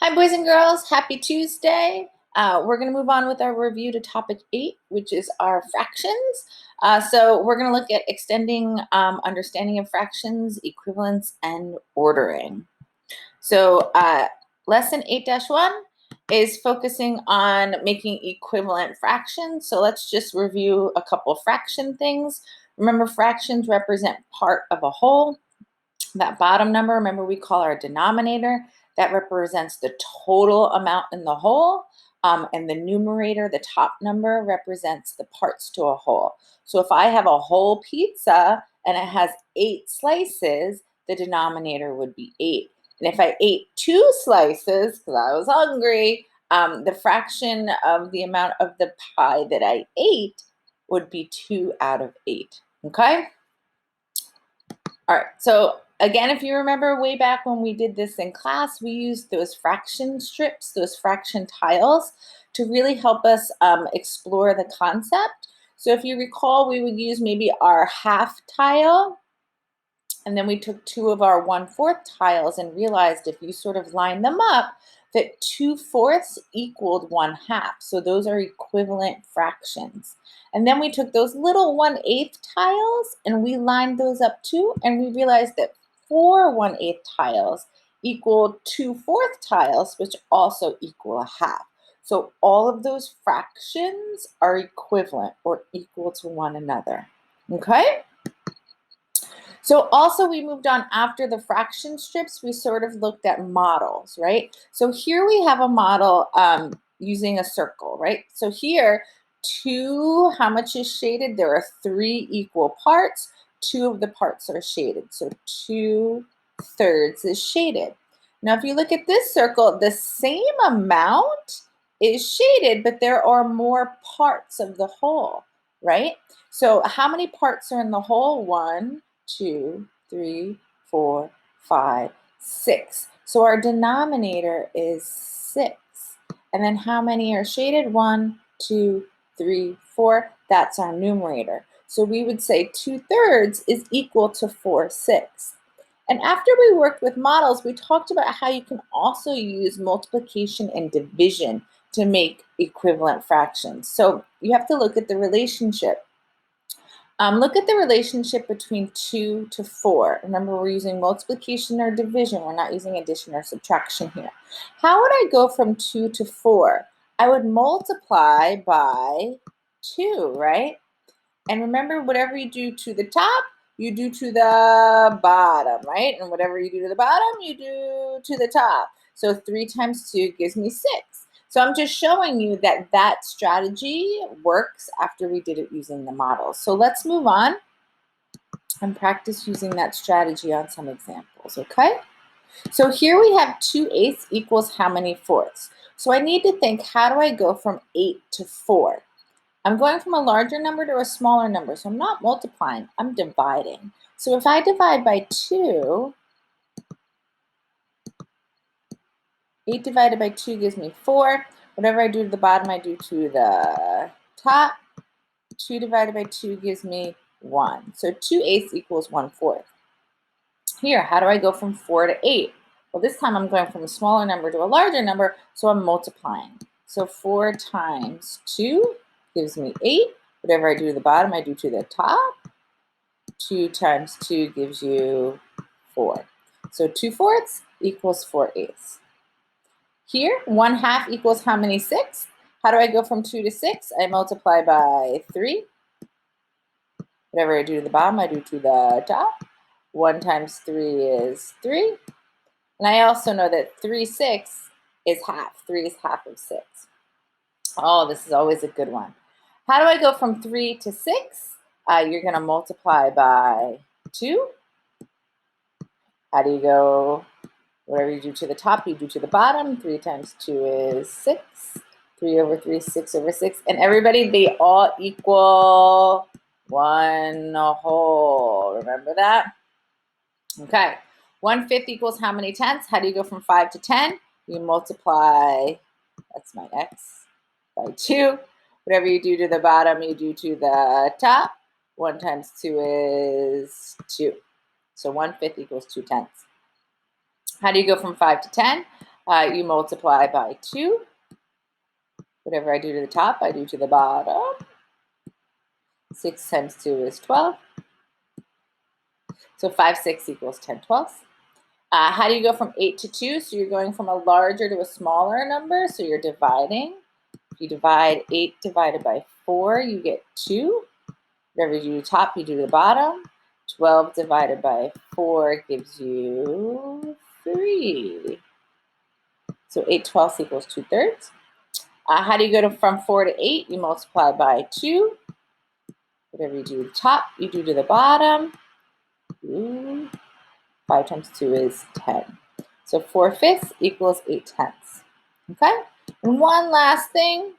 Hi, boys and girls. Happy Tuesday. We're going to move on with our review to topic 8, which is our fractions. So we're going to look at extending understanding of fractions, equivalence, and ordering. So lesson 8-1 is focusing on making equivalent fractions. So let's just review a couple fraction things. Remember, fractions represent part of a whole. That bottom number, remember, we call our denominator. That represents the total amount in the whole. And the numerator, the top number, represents the parts to a whole. So if I have a whole pizza and it has 8 slices, the denominator would be 8. And if I ate 2 slices because I was hungry, the fraction of the amount of the pie that I ate would be 2 out of 8. Okay? All right, so again, if you remember way back when we did this in class, we used those fraction strips, those fraction tiles, to really help us explore the concept. So if you recall, we would use maybe our half tile, and then we took 2 of our 1/4 tiles and realized if you sort of line them up, that 2/4 equaled 1/2. So those are equivalent fractions. And then we took those little 1/8 tiles and we lined those up too. And we realized that 4 1/8 tiles equal 2/4 tiles, which also equal 1/2. So all of those fractions are equivalent or equal to one another. Okay? So also we moved on after the fraction strips, we sort of looked at models, right? So here we have a model using a circle, right? So here, how much is shaded? There are 3 equal parts. 2 of the parts are shaded. So 2/3 is shaded. Now, if you look at this circle, the same amount is shaded, but there are more parts of the whole, right? So how many parts are in the whole? 1, 2, 3, 4, 5, 6. So our denominator is 6. And then how many are shaded? 1, 2, 3, 4. That's our numerator. So we would say 2/3 is equal to 4/6. And after we worked with models, we talked about how you can also use multiplication and division to make equivalent fractions. So you have to look at the relationship. Look at the relationship between 2 to 4. Remember, we're using multiplication or division. We're not using addition or subtraction here. How would I go from 2 to 4? I would multiply by 2, right? And remember, whatever you do to the top, you do to the bottom, right? And whatever you do to the bottom, you do to the top. So 3 times 2 gives me 6. So I'm just showing you that that strategy works after we did it using the models. So let's move on and practice using that strategy on some examples, okay? So here we have 2/8 equals how many fourths? So I need to think, how do I go from 8 to 4? I'm going from a larger number to a smaller number, so I'm not multiplying, I'm dividing. So if I divide by 2, 8 divided by 2 gives me 4. Whatever I do to the bottom, I do to the top. 2 divided by 2 gives me 1. So 2/8 equals 1/4. Here, how do I go from 4 to 8? Well, this time I'm going from a smaller number to a larger number, so I'm multiplying. So 4 times 2 gives me 8. Whatever I do to the bottom, I do to the top. 2 times 2 gives you 4. So 2/4 equals 4/8. Here, 1/2 equals how many sixths? How do I go from 2 to 6? I multiply by 3. Whatever I do to the bottom, I do to the top. 1 times 3 is 3. And I also know that 3/6 is half. 3 is half of 6. Oh, this is always a good one. How do I go from 3 to 6? You're going to multiply by 2. How do you go? Whatever you do to the top, you do to the bottom. 3 times 2 is 6. 3 over 3 is 6 over 6. And everybody, they all equal 1/2. Remember that? Okay. 1/5 equals how many tenths? How do you go from 5 to 10? You multiply, that's my x, by 2. Whatever you do to the bottom, you do to the top. 1 times 2 is 2. So 1/5 equals 2 tenths. How do you go from 5 to 10? You multiply by 2. Whatever I do to the top, I do to the bottom. 6 times 2 is 12. So 5 6 equals 10 twelfths. How do you go from 8 to 2? So you're going from a larger to a smaller number. So you're dividing. If you divide 8 divided by 4, you get 2. Whatever you do to the top, you do to the bottom. 12 divided by 4 gives you 3. So 8 twelfths equals 2/3. How do you go from 4 to 8? You multiply by 2. Whatever you do to the top, you do to the bottom. 5 times 2 is 10. So 4/5 equals 8/10. Okay? And one last thing.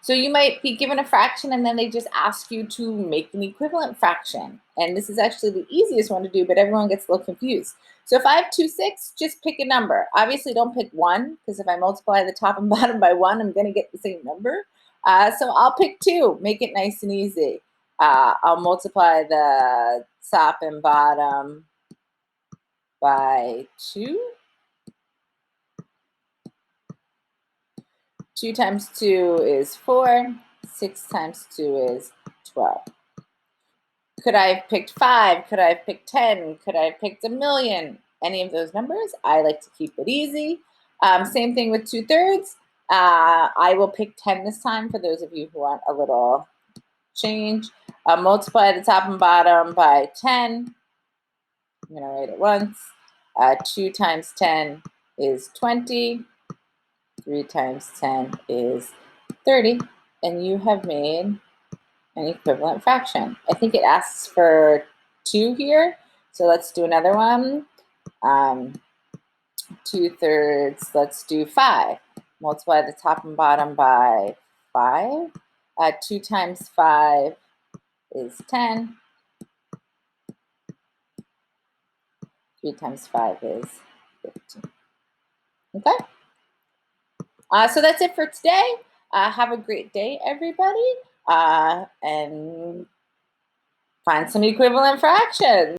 So you might be given a fraction and then they just ask you to make an equivalent fraction. And this is actually the easiest one to do, but everyone gets a little confused. So if I have 2 6, just pick a number. Obviously don't pick 1, because if I multiply the top and bottom by 1, I'm gonna get the same number. So I'll pick 2, make it nice and easy. I'll multiply the top and bottom by 2. 2 times 2 is 4. 6 times 2 is 12. Could I have picked 5? Could I have picked 10? Could I have picked a million? Any of those numbers? I like to keep it easy. Same thing with 2/3. I will pick 10 this time for those of you who want a little change. Multiply the top and bottom by 10. I'm going to write it once. 2 times 10 is 20. 3 times 10 is 30. And you have made an equivalent fraction. I think it asks for 2 here. So let's do another one. 2/3, let's do 5. Multiply the top and bottom by 5. 2 times 5 is 10. 3 times 5 is 15. Okay? So that's it for today. Have a great day, everybody. And find some equivalent fractions.